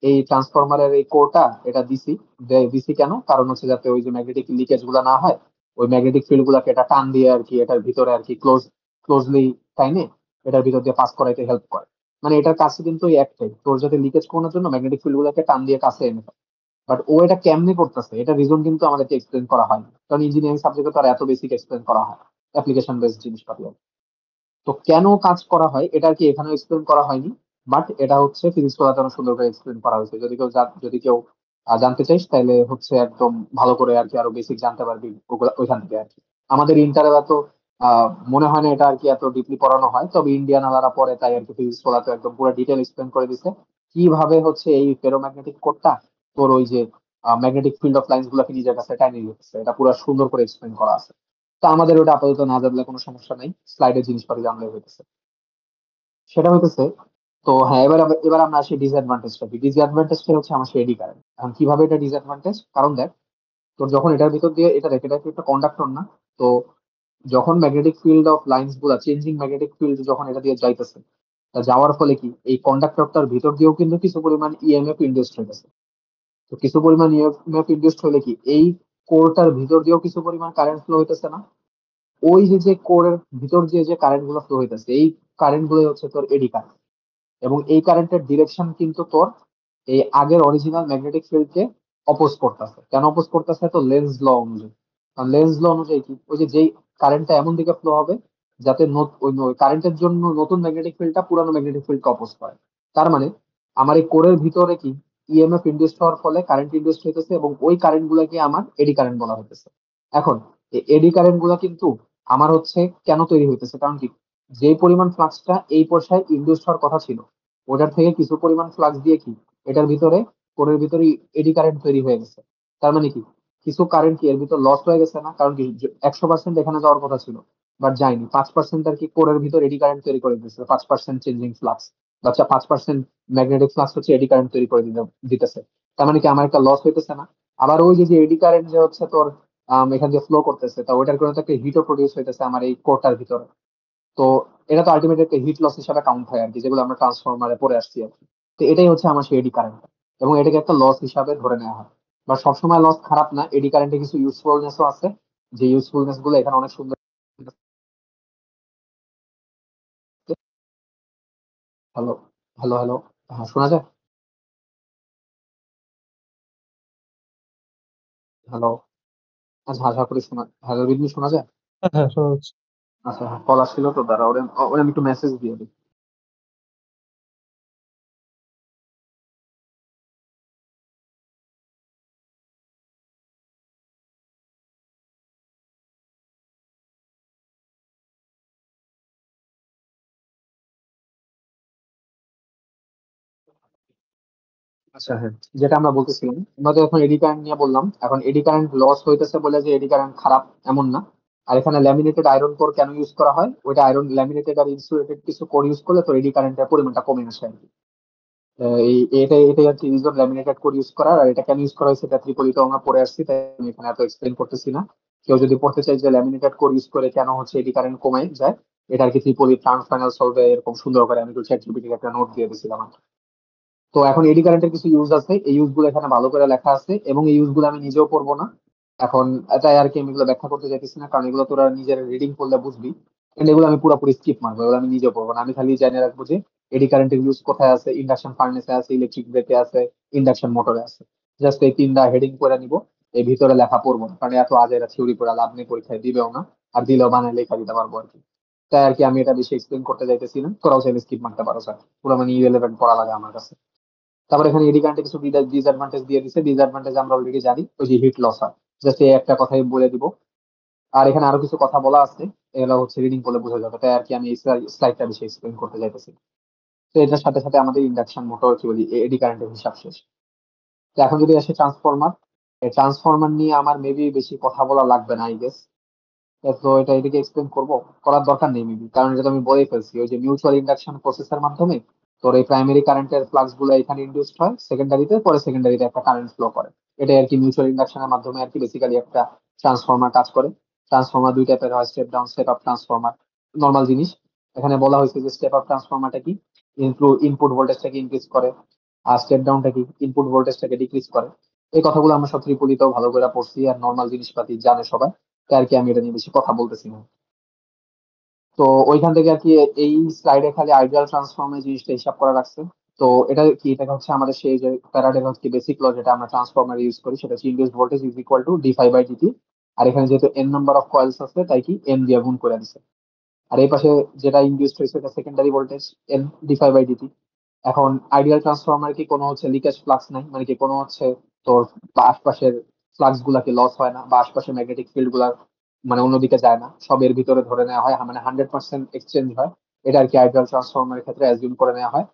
এই ট্রান্সফরমারের এই কোরটা এটা দিছি। দিছি কেন, কারণ হচ্ছে যাতে ওই যে ম্যাগনেটিক লিকেজ গুলা না হয়, ওই ম্যাগনেটিক ফিল্ড গুলাকে এটা টান দিয়ে আর কি এটার ভিতরে আর কি ক্লোজলি টাইনে এটার ভিতর দিয়ে পাস করাইতে হেল্প করে। মানে এটার কাছে কিন্তু এই একটাই, তোর যাতে লিকেজ কমানোর জন্য ম্যাগনেটিক ফিল্ড গুলাকে টান দিয়ে কাছে এনে। বাট ও এটা কেমনে করতেছে এটা রিজন কিন্তু আমাদেরকে এক্সপ্লেন করা হয় না, কারণ ইঞ্জিনিয়ারিং সাবজেক্টে তো আর এত বেসিক এক্সপ্লেন করা হয়, অ্যাপ্লিকেশন বেসড জিনিসপাতি। তো কেন কাজ করা হয় এটা আর কি এখানে এক্সপ্লেন করা হয়নি। বাট এটা হচ্ছে ফিজিক্স পড়াতে অনেক সুন্দর করে এক্সপ্লেন করা হয়েছে, যদি কেউ জানতে চাইস তাহলে হচ্ছে একদম ভালো করে আর কি আরো বেসিক জানতে পারবি ওগুলা ওইখান থেকে আর কি। আমাদের ইন্টারে তো মনে হয় না এটা আর কি এত ডিপলি পড়ানো হয়, তবে ইন্ডিয়ান আলারা পড়ে, তাই আর কি ফিজিক্স পড়াতে একদম পুরো ডিটেল এক্সপ্লেন করে দিছে কিভাবে হচ্ছে এই ফেরোম্যাগনেটিক কোডটা তোর ওই যে ম্যাগনেটিক ফিল্ড অফ লাইন্স গুলাকে নিজের কাছে টাইনে নিতেছে, এটা পুরো সুন্দর করে এক্সপ্লেন করা আছে। তো আমাদের ওটা আপাতত না জানলে কোনো সমস্যা নাই, স্লাইডের জিনিসপাতি জানলে হইতেছে। সেটা হইতেছে, তো হ্যাঁ, এবার আমরা আসি ডিসঅ্যাডভান্টেজটা কি। ডিসঅ্যাডভান্টেজটা হচ্ছে আমার এডি কারেন্ট। এখন কিভাবে এটা ডিসঅ্যাডভান্টেজ, কারণ দেখ, তোর যখন এটার ভিতর দিয়ে এটা দেখ, এটা কি একটা কন্ডাক্টর না? তো যখন ম্যাগনেটিক ফিল্ড অফ লাইন্স গুলা, চেঞ্জিং ম্যাগনেটিক ফিল্ড যখন এটা দিয়ে যাইতেছে, তা যাওয়ার ফলে কি এই কন্ডাক্টরটার ভিতর দিয়েও কিন্তু কিছু পরিমাণ ইএমএফ ইন্ডিউসড হইতেছে। তো কিছু পরিমাণ ইএমএফ ইন্ডিউসড হলে কি এই কোরটার ভিতর দিয়েও কিছু পরিমাণ কারেন্ট ফ্লো হইতেছে না? ওই যে যে কোরের ভিতর দিয়ে যে কারেন্ট গুলো ফ্লো হইতেছে, এই কারেন্ট গুলো হচ্ছে তোর এডি কারেন্ট। এবং এই কারেন্টের ডিরেকশন কিন্তু তোর এই আগের অরিজিনাল ম্যাগনেটিক ফিল্ড কে অপোজ করতেছে। কেন অপোজ করতেছে? তো লেন্স ল অনুযায়ী। কারণ লেন্স ল অনুযায়ী কি, ওই যে যেই কারেন্টটা এমন দিকে ফ্লো হবে যাতে ওই কারেন্টের জন্য নতুন ম্যাগনেটিক ফিল্ডটা পুরানো ম্যাগনেটিক ফিল্ডকে অপোজ করে। তার মানে আমার এই কোরের ভিতরে কি ইএমএফ ইন্ডিউসড হওয়ার ফলে কারেন্ট ইন্ডিউসড হইতেছে, এবং ওই কারেন্ট গুলাকে আমার এডি কারেন্ট বলা হইতেছে। এখন এই এডি কারেন্ট গুলা কিন্তু আমার হচ্ছে কেন তৈরি হইতেছে, কারণ কি যে পরিমাণ ফ্লাক্সটা এই পর্যায়ে ইন্ডিউসড হওয়ার কথা ছিল, ওটার থেকে কিছু পরিমাণ ফ্লাক্স দিয়ে কি এটার ভিতরে কোরের ভিতরে এডি কারেন্ট তৈরি হয়ে গেছে। তার মানে কি কিছু কারেন্ট কি এর ভিতর লস হয়ে গেছে না? কারণ কি 100% এখানে যাওয়ার কথা ছিল, বাট যায়নি। 5% আর কি কোরের ভিতর এডি কারেন্ট তৈরি করে দিতেছে, 5% চেঞ্জিং ফ্লাক্স, বাচ্চা 5% ম্যাগনেটিক ফ্লাক্স হচ্ছে এডি কারেন্ট তৈরি করে দিতেছে। তার মানে কি আমার একটা লস হইতেছে না? আবার ওই যে যে এডি কারেন্ট যে হচ্ছে তোর এখান দিয়ে ফ্লো করতেছে, তা ওইটার কারণে তো একটা হিটও প্রডিউস হইতেছে আমার এই কোরটার ভিতরে। তো এটা তো আলটিমেটলি একটা হিট লস হিসাবে কাউন্ট হয় আর কি, যেগুলো আমরা ট্রান্সফরমারে পড়ে আসছি আর কি। তো এটাই হচ্ছে আমার সেই এডি কারেন্ট, এবং এটাকে একটা লস হিসাবে ধরে নেওয়া হয়। বা সবসময় লস খারাপ না, এডি কারেন্টে কিছু ইউজফুলনেসও আছে, যে ইউজফুলনেস গুলো এখানে অনেক সুন্দর। Hello, hello, hello. হ্যাঁ, শোনা যায়? হ্যালো। আচ্ছা, আশা করি শোনা, হ্যালো রিদমি, শোনা যায়? হ্যাঁ, হ্যাঁ, শোনা যাচ্ছে। আচ্ছা, হ্যাঁ, কল আসছিল তো, দাঁড়া ওরে ওরে আমি একটু মেসেজ দিয়ে দিই। আচ্ছা, হ্যাঁ, যেটা আমরা বলতেছিলাম, আমরা তো এখন এডি কারেন্ট নিয়ে বললাম। এখন এডি কারেন্ট লস হইতেছে বলে যে এডি কারেন্ট খারাপ এমন না। আর এখানে ল্যামিনেটেড আয়রন কোর কেন ইউজ করা হয়, ওইটা আয়রন ল্যামিনেটেড আর ইনসুলেটেড কিছু কোর ইউজ করলে তো এডি কারেন্টের পরিমাণটা কমে আসে আর কি। এটাই আর কি রিজন ল্যামিনেটেড কোর ইউজ করার। আর এটা কেন ইউজ করা হয়েছে এটা ত্রিপলিতেও আমরা পড়ে আসছি, তাই আমি এখানে এত এক্সপ্লেন করতেছি না। কেউ যদি পড়তে চাই যে ল্যামিনেটেড কোর ইউজ করে কেন হচ্ছে এডি কারেন্ট কমে যায়, এটা আর কি ত্রিপলি ট্রান্স ফাইনাল সলভে এরকম সুন্দর করে আমি একটু চ্যাট জিপিটির একটা নোট দিয়ে দিয়েছিলাম। তো এখন এডি কারেন্টের কিছু ইউজ আছে, এই ইউজ গুলো এখানে ভালো করে লেখা আছে, এবং এই ইউজ গুলো আমি নিজেও পড়বো না এখন। এটাই আর কি, আমি এগুলো ব্যাখ্যা করতে চাইতেছি না, কারণ এগুলো তোরা নিজের রিডিং করলে বুঝবি। And এগুলো আমি পুরোপুরি স্কিপ মারবো, এগুলো আমি নিজেও পড়বো না। আমি খালি জেনে রাখবো যে এডি কারেন্টের ইউজ কোথায় আছে, ইন্ডাকশন ফার্নেসে আছে, ইলেকট্রিক ব্রেকে আছে, ইন্ডাকশন মোটরে আছে। জাস্ট এই তিনটা হেডিং করে নিব, এই ভিতরে লেখা পড়বো না, কারণ এত আজেরা থিওরি পড়া লাভ নেই, পরীক্ষায় দিবেও না। আর দিলেও বানায় লেখা দিতে পারবো আর কি। তাই আর কি আমি এটা বেশি এক্সপ্লেন করতে চাইতেছি না, তোরাও চাইলে স্কিপ মারতে পারো স্যার, পুরো মানে ইরেলেভেন্ট পড়া লাগে আমার কাছে। তারপর এখানে এডি কারেন্টে কিছু ডিসঅ্যাডভান্টেজ দিয়ে দিচ্ছে। ডিসঅ্যাডভান্টেজ আমরা অলরেডি জানি, ওই যে হিট লস হয়। জাস্ট এই একটা কথাই বলে দিব। আর এখানে আরো কিছু কথা বলা আছে, এগুলো হচ্ছে রিডিং করলে বোঝা যাবে, তাই আর কি আমি এই স্লাইডটা বেশি এক্সপ্লেন করতে চাইতেছি। তো এটার সাথে সাথে আমাদের ইন্ডাকশন মোটর কি বলি এডি কারেন্টের হিসাব শেষ। তো এখন যদি আসে ট্রান্সফরমার, এই ট্রান্সফরমার নিয়ে আমার মেবি বেশি কথা বলা লাগবে না আই গেস। তো এটা এদিকে এক্সপ্লেন করবো, করার দরকার নেই মেবি, কারণ এটা তো আমি বলেই ফেলছি। ওই যে মিউচুয়াল ইন্ডাকশন প্রসেসের মাধ্যমে তোর এই প্রাইমারি কারেন্টের ফ্লাক্স গুলো এখানে ইনডিউসড হয় সেকেন্ডারিতে, পরে সেকেন্ডারিতে একটা কারেন্ট ফ্লো করে। এটাই আর কি মিউচুয়াল ইন্ডাকশনের মাধ্যমে আর কি বেসিক্যালি একটা ট্রান্সফরমার কাজ করে। ট্রান্সফরমার দুই টাইপের হয়, step down, step up transformer. Normal জিনিস। এখানে বলা হয়েছে যে স্টেপ আপ ট্রান্সফরমারটা কি ইনপুট ভোল্টেজটাকে ইনক্রিজ করে, আর স্টেপ ডাউনটা কি ইনপুট ভোল্টেজটাকে ডিক্রিজ করে। এই কথাগুলো আমরা সব ত্রিপলিতেও ভালো করে পড়ছি, আর নর্মাল জিনিসপাতি জানে সবাই। তাই আর কি আমি এটা নিয়ে বেশি কথা বলতেছি না। তো ওইখান থেকে আর কি এই স্লাইডে খালি আইডিয়াল ট্রান্সফর্মের জিনিসটা হিসাব করে রাখছে। তো এটা কি, এটা হচ্ছে আমাদের সেই যে প্যারাডের হচ্ছে বেসিক ল, যেটা আমরা ট্রান্সফর্মার ইউজ করি, সেটা হচ্ছে induced voltage is equal to d phi by dt. আর এখানে যেহেতু এন নাম্বার অফ কয়েলস আছে, তাই কি এন দিয়ে গুণ করে দিছে। আর এই পাশে যেটা ইনডিউসড হয়েছে এটা secondary voltage N d phi by dt. এখন আইডিয়াল ট্রান্সফরমার কি কোনো হচ্ছে লিকেজ ফ্লাক্স নাই, মানে কি কোনো হচ্ছে তোর বা আশপাশের ফ্লাক্স গুলা কি লস হয় না, বা আশপাশের ম্যাগনেটিক ফিল্ড গুলা মানে অন্যদিকে যায় না, সব এর ভিতরে ধরে নেওয়া হয়, মানে 100% এক্সচেঞ্জ হয়। এটা আর কি আইডিয়াল ট্রান্সফরমারের ক্ষেত্রে অ্যাজিউম করে নেওয়া হয়।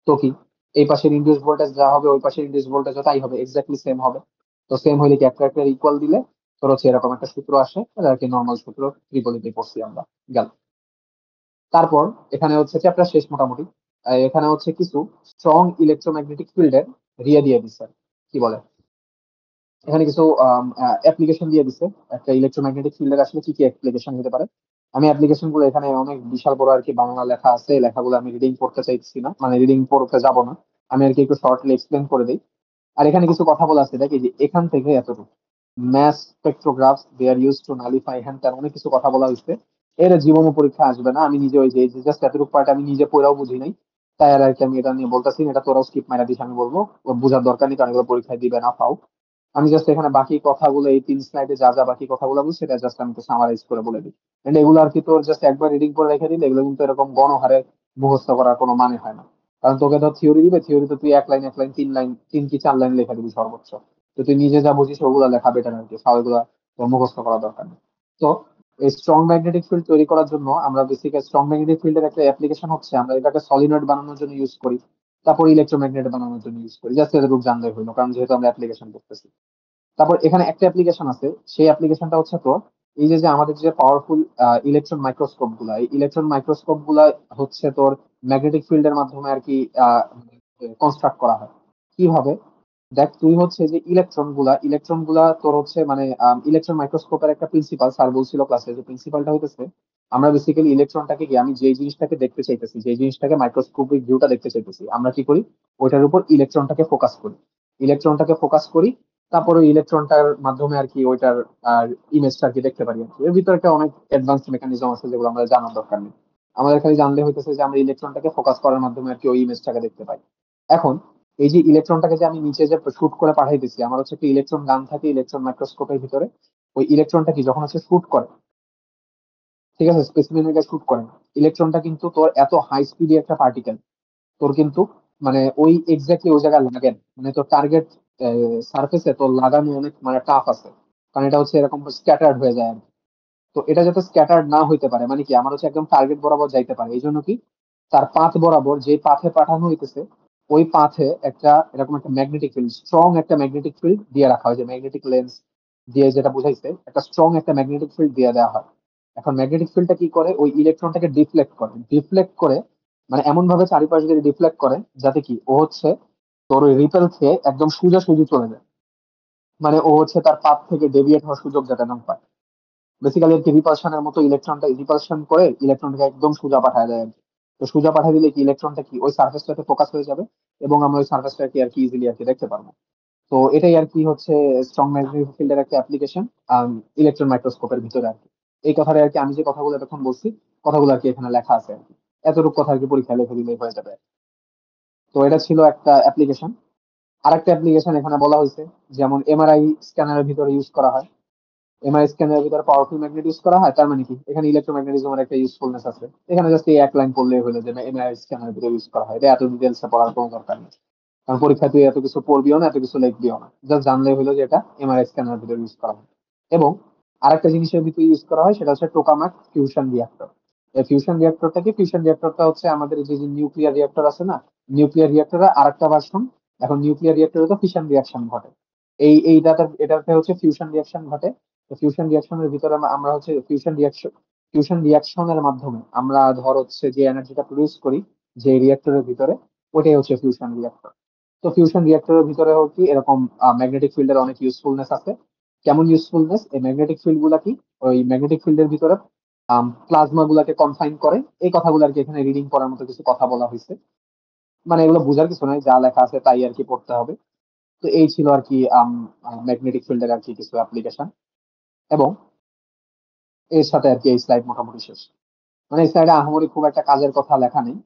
তো কি এই পাশের ইনডিউস ভোল্টেজ যা হবে ওই পাশের ইনডিউস ভোল্টেজও তাই হবে, এক্স্যাক্টলি সেম হবে। তো সেম হইলে কি একটা একটা ইকুয়াল দিলে তোর হচ্ছে এরকম একটা সূত্র আসে, এটা আর কি নর্মাল সূত্র, ত্রিপলিতে পড়ছি আমরা। গেল। তারপর এখানে হচ্ছে চ্যাপ্টার শেষ মোটামুটি। এখানে হচ্ছে কিছু স্ট্রং ইলেকট্রোম্যাগনেটিক ফিল্ডের রিয়া দিয়ে দিচ্ছে, কি বলে, এখানে কিছু অ্যাপ্লিকেশন দিয়ে দিচ্ছে। একটা ইলেকট্রোম্যাগনেটিক ফিল্ডের আসলে কি কি অ্যাপ্লিকেশন হতে পারে। আমি অ্যাপ্লিকেশন গুলো এখানে অনেক বিশাল বড় আর কি বাংলা লেখা আছে, এই লেখাগুলো আমি রিডিং করতে চাইছি না, মানে রিডিং পড়তে যাব না। আমি আর কি একটু শর্টলি এক্সপ্লেন করে দিই। আর এখানে কিছু কথা বলা আছে দেখি যে এখান থেকে এতটুকু mass spectrographs they are use to nullify hand, তার অনেক কিছু কথা বলা হয়েছে। এর জীবন পরীক্ষা আসবে না, আমি নিজে ওই যে জাস্ট এতটুকু পার্ট আমি নিজে পড়াও বুঝি নাই, তাই আর কি আমি এটা নিয়ে বলতেছি না। এটা তোরাও স্কিপ মারা দিস, আমি বলবো ওর বোঝার দরকার নেই, কারণ এগুলো পরীক্ষায় দিবে না ফাও। আমি জাস্ট এখানে বাকি কথাগুলো এই 3 স্লাইডে যা যা বাকি কথাগুলো বলছি সেটা জাস্ট আমি সামারাইজ করে বলে দিই। And এগুলো আর কি তোর জাস্ট একবার রিডিং করে রেখে দিলে এগুলো কিন্তু এরকম গণহারে মুখস্থ করার কোনো মানে হয় না। কারণ তোকে ধর থিওরি দিবে, থিওরিতে তুই 1 লাইন 1 লাইন 3 লাইন 3 কি 4 লাইন লেখা দিবি সর্বোচ্চ। তো তুই নিজে যা বুঝিস ওগুলো লেখা বেটার আর কি, ফাও এগুলো তোর মুখস্থ করা দরকার নেই। তো এই স্ট্রং ম্যাগনেটিক ফিল্ড তৈরি করার জন্য আমরা বেসিক্যালি স্ট্রং ম্যাগনেটিক ফিল্ডের একটা অ্যাপ্লিকেশন হচ্ছে আমরা এটাকে সলিনয়েড বানানোর জন্য ইউজ করি, তারপর ইলেকট্রোম্যাগনেট বানানোর জন্য ইউজ করি। জাস্ট এতটুকু জানলে হলো, কারণ যেহেতু আমরা অ্যাপ্লিকেশন করতেছি। তারপর এখানে একটা অ্যাপ্লিকেশন আছে, সেই অ্যাপ্লিকেশনটা হচ্ছে তো এই যে যে আমাদের যে পাওয়ারফুল ইলেকট্রন মাইক্রোস্কোপ গুলা, এই ইলেকট্রন মাইক্রোস্কোপ গুলা হচ্ছে তোর ম্যাগনেটিক ফিল্ডের মাধ্যমে আর কি কনস্ট্রাক্ট করা হয়। কিভাবে? দেখ তুই হচ্ছে যে ইলেকট্রন গুলা তোর হচ্ছে মানে ইলেকট্রন মাইক্রোস্কোপের একটা প্রিন্সিপাল স্যার বলছিল ক্লাসে, যে প্রিন্সিপালটা হইতেছে আমরা বেসিক্যালি ইলেকট্রনটাকে কি আমি যে জিনিসটাকে দেখতে চাইতেছি, যে জিনিসটাকে মাইক্রোস্কোপিক ভিউটা দেখতে চাইতেছি, আমরা কি করি ওইটার উপর ইলেকট্রনটাকে ফোকাস করি। তারপরে ওই ইলেকট্রনটার মাধ্যমে আর কি ওইটার ইমেজটা আর কি দেখতে পারি আর কি। এর ভিতরে একটা অনেক অ্যাডভান্স মেকানিজম আছে যেগুলো আমরা জানার দরকার নেই, আমাদের খালি জানলে হইতেছে যে আমরা ইলেকট্রনটাকে ফোকাস করার মাধ্যমে আর কি ওই ইমেজটাকে দেখতে পাই। এখন এই যে ইলেকট্রনটাকে যে আমি নিচে যে শুট করে পাঠাইতেছি, আমার হচ্ছে একটা ইলেকট্রন গান থাকে ইলেকট্রন মাইক্রোস্কোপের ভিতরে। ওই ইলেকট্রনটা কি যখন হচ্ছে শুট করে, ঠিক আছে, স্পেসিমেনকে শুট করে, ইলেকট্রনটা কিন্তু তোর এত হাই স্পিডি একটা পার্টিকেল, তোর কিন্তু মানে ওই এক্স্যাক্টলি ওই জায়গায় লাগে না। মানে তোর টার্গেট সার্ফেসে তোর লাগানো অনেক মানে টাফ আছে, কারণ এটা হচ্ছে এরকম স্ক্যাটার্ড হয়ে যায় আর কি। তো এটা যাতে স্ক্যাটার্ড না হইতে পারে, মানে কি আমার হচ্ছে একদম টার্গেট বরাবর যাইতে পারে, এই জন্য কি তার পাথ বরাবর যে পাথে পাঠানো হইতেছে ওই পাথে একটা এরকম একটা ম্যাগনেটিক ফিল্ড, স্ট্রং একটা ম্যাগনেটিক ফিল্ড দিয়ে রাখা হয়, যে ম্যাগনেটিক লেন্স দিয়ে যেটা বুঝাইছে একটা স্ট্রং একটা ম্যাগনেটিক ফিল্ড দিয়ে দেওয়া হয়। এখন ম্যাগনেটিক ফিল্ডটা কি করে ওই ইলেকট্রনটাকে ডিফ্লেক্ট করে মানে এমন ভাবে চারিপাশ দিয়ে ডিফ্লেক্ট করে যাতে কি ও হচ্ছে তোর ওই রিপেল খেয়ে একদম সোজাসুজি চলে যায়। মানে ও হচ্ছে তার পাথ থেকে ডেভিয়েট হওয়ার সুযোগ যাতে না পায়। বেসিক্যালি আর কি রিপালশনের মতো ইলেকট্রনটা রিপালশন করে ইলেকট্রনটাকে একদম সোজা পাঠায় দেয় আর কি। তো সোজা পাঠিয়ে দিলে কি ইলেকট্রনটা কি ওই সার্ফেসটাতে ফোকাস হয়ে যাবে, এবং আমরা ওই সার্ফেসটাকে আর কি ইজিলি আর কি দেখতে পারবো। তো এটাই আর কি হচ্ছে স্ট্রং ম্যাগনেটিক ফিল্ডের একটা অ্যাপ্লিকেশন ইলেকট্রন মাইক্রোস্কোপের ভিতরে আর কি। এই কথাটা আর কি আমি যে কথাগুলো এতক্ষণ বলছি কথাগুলো আর কি এখানে লেখা আছে আর কি। এতটুকু কথা আর কি পরীক্ষায় লিখে দিলেই হয়ে যাবে। তো এটা ছিল একটা অ্যাপ্লিকেশন। আর একটা অ্যাপ্লিকেশন এখানে বলা হয়েছে, যেমন এমআরআই স্ক্যানারের ভিতরে ইউজ করা হয়। এমআরআই স্ক্যানের ভিতরে পাওয়ারফুল ম্যাগনেট ইউজ করা হয়, তার মানে কি এখানে ইলেকট্রোম্যাগনেটিজমের একটা ইউজফুলনেস আছে। এখানে জাস্ট এই 1 লাইন পড়লেই হলো যে এমআরআই স্ক্যানের ভিতরে ইউজ করা হয়, এটা এত ডিটেলসে পড়ার কোনো দরকার নেই। কারণ পরীক্ষায় তুই এত কিছু পড়বিও না, এত কিছু লিখবিও না, জাস্ট জানলেই হলো যে এটা এমআরআই স্ক্যানের ভিতরে ইউজ করা হয়। এবং আরেকটা জিনিসের ভিতরে ইউজ করা হয় সেটা হচ্ছে টোকামাক ফিউশন রিঅ্যাক্টর। এই ফিউশন রিঅ্যাক্টরটা কি, ফিউশন রিঅ্যাক্টরটা হচ্ছে আমাদের যে নিউক্লিয়ার রিঅ্যাক্টর আছে না, নিউক্লিয়ার রিঅ্যাক্টরের আরেকটা ভার্সন। এখন নিউক্লিয়ার রিঅ্যাক্টরে তো ফিশন রিঅ্যাকশন ঘটে, এটাতে হচ্ছে ফিউশন রিঅ্যাকশন ঘটে। তো ফিউশন রিঅ্যাকশনের ভিতরে আমরা হচ্ছে ফিউশন রিঅ্যাকশনের মাধ্যমে আমরা ধর হচ্ছে যে এনার্জিটা প্রডিউস করি যে রিঅ্যাক্টরের ভিতরে, ওটাই হচ্ছে ফিউশন রিঅ্যাক্টর। তো ফিউশন রিঅ্যাক্টরের ভিতরে কি এরকম ম্যাগনেটিক ফিল্ডের অনেক ইউজফুলনেস আছে। কেমন ইউজফুলনেস? এই ম্যাগনেটিক ফিল্ড গুলা কি ওই ম্যাগনেটিক ফিল্ডের ভিতরে প্লাজমা গুলাকে কনফাইন করে, এই কথাগুলো আর কি এখানে রিডিং করার মতো কিছু কথা বলা হয়েছে। মানে এগুলো বোঝার কিছু নাই, যা লেখা আছে তাই আর কি পড়তে হবে। তো এই ছিল আর কি ম্যাগনেটিক ফিল্ডের আর কি কিছু অ্যাপ্লিকেশন। এবং এর সাথে আর কি এই স্লাইড মোটামুটি শেষ। মানে এই স্লাইডে আহামরি খুব একটা কাজের কথা লেখা নেই,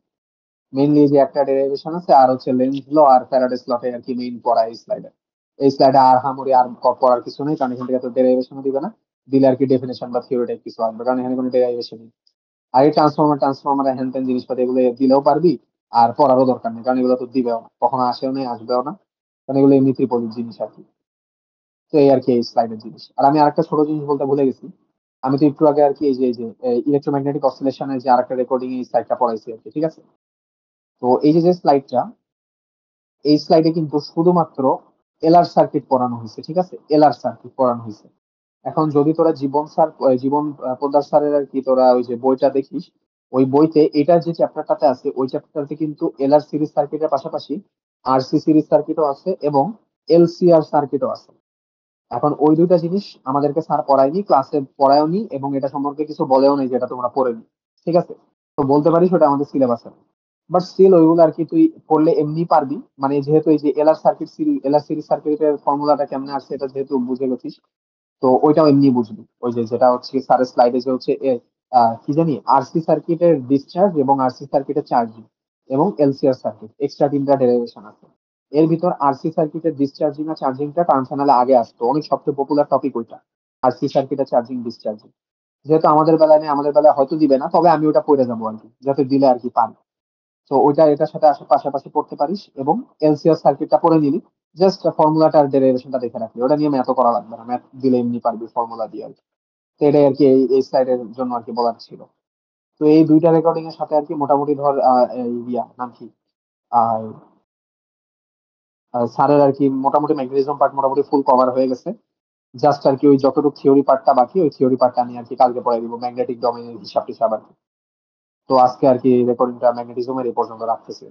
মেইনলি যে একটা ডেরিভেশন আছে আর হচ্ছে লেন্স ল আর ফ্যারাডেস লটে আর কি মেইন পড়া এই স্লাইডে। এই স্লাইডে আর আহামরি আর পড়ার কিছু নেই, কারণ এখান থেকে তো ডেরিভেশন দিবে না, দিলে আর কি ডেফিনেশন বা থিওরি টাইপ কিছু আসবে, কারণ এখানে কোনো ডেরিভেশন নেই। আর এই ট্রান্সফর্মার হ্যান ত্যান জিনিসপাতি এগুলো দিলেও পারবি, আর পড়ারও দরকার নেই, কারণ এগুলো তো দিবেও না, কখনো আসেও নেই আসবেও না, কারণ এগুলো এমনি ত্রিপলির জিনিস আর কি। তো এই আর কি এই স্লাইডের জিনিস। আর আমি আরেকটা ছোট জিনিস বলতে ভুলে গেছি, আমি তো একটু আগে আর কি এই যে ইলেকট্রোম্যাগনেটিক অসিলেশনের যে আরেকটা রেকর্ডিং এই স্লাইডটা পড়াইছি আর কি, ঠিক আছে। তো এই যে স্লাইডটা, এই স্লাইডে কিন্তু শুধুমাত্র এলআর সার্কিট পড়ানো হয়েছে, ঠিক আছে, এলআর সার্কিট পড়ানো হয়েছে। এখন যদি তোরা জীবন পোদ্দার স্যারের আর কি তোরা ওই যে বইটা দেখিস, ওই বইতে এটার যে চ্যাপ্টারটাতে আছে ওই চ্যাপ্টারতে কিন্তু এলআর সিরিজ সার্কিটের পাশাপাশি আরসি সিরিজ সার্কিটও আছে এবং এলসিআর সার্কিটও আছে। এখন ওই দুইটা জিনিস আমাদেরকে স্যার পড়ায়নি, ক্লাসে পড়ায়নি, এবং এটা সম্পর্কে কিছু বলেও নেই যেটা তোমরা পড়েনি। ঠিক আছে, তো বলতে পারিস ওটা আমাদের সিলেবাসে, বাট স্টিল ওইগুলো আর কি তুই পড়লে এমনি পারবি। মানে যেহেতু এই যে LR circuit series, LR series সার্কিটের ফর্মুলাটা কেমনে আসছে এটা যেহেতু বুঝে গেছিস, তো ওইটাও এমনি বুঝবি। ওই যে যেটা হচ্ছে স্যারের স্লাইডে যে হচ্ছে কি জানি আরসি সার্কিটের ডিসচার্জ এবং আরসি সার্কিটের চার্জিং এবং এলসিআর সার্কিট, এক্সট্রা তিনটা ডেরিভেশন আছে। এর ভিতর আরসি সার্কিটের ডিসচার্জিং আর চার্জিংটা কনভেনশনালে আগে আসতো, অনেক সবচেয়ে পপুলার টপিক ওইটা, আরসি সার্কিটের চার্জিং ডিসচার্জিং। যেহেতু আমাদের বেলায় নেই, আমাদের বেলায় হয়তো দিবে না, তবে আমি ওটা পড়ে যাবো আর কি, যাতে দিলে আর কি পারি। তো ওইটা এটার সাথে পাশাপাশি পড়তে পারিস, এবং এলসিআর সার্কিটটা পড়ে নিলি, জাস্ট ফর্মুলাটা আর ডেরিভেশনটা দেখে রাখলি, ওটা নিয়ে ম্যাথও করা লাগবে না, ম্যাথ দিলে এমনি পারবি ফর্মুলা দিয়ে আর কি। তো এটাই আর কি এই স্লাইডের জন্য আর কি বলার ছিল। তো এই দুইটা রেকর্ডিং এর সাথে আর কি মোটামুটি ধর নাম কি আর স্যারের আর কি মোটামুটি ম্যাগনেটিজম পার্ট মোটামুটি ফুল কভার হয়ে গেছে। জাস্ট আর কি ওই যতটুকু থিওরি পার্টটা বাকি, ওই থিওরি পার্টটা আমি আর কি কালকে পড়াই দিব, ম্যাগনেটিক ডোমেইনের হিসাব টিসাব আর কি। তো আজকে আর কি রেকর্ডিংটা ম্যাগনেটিজমের এই পর্যন্ত রাখতেছি।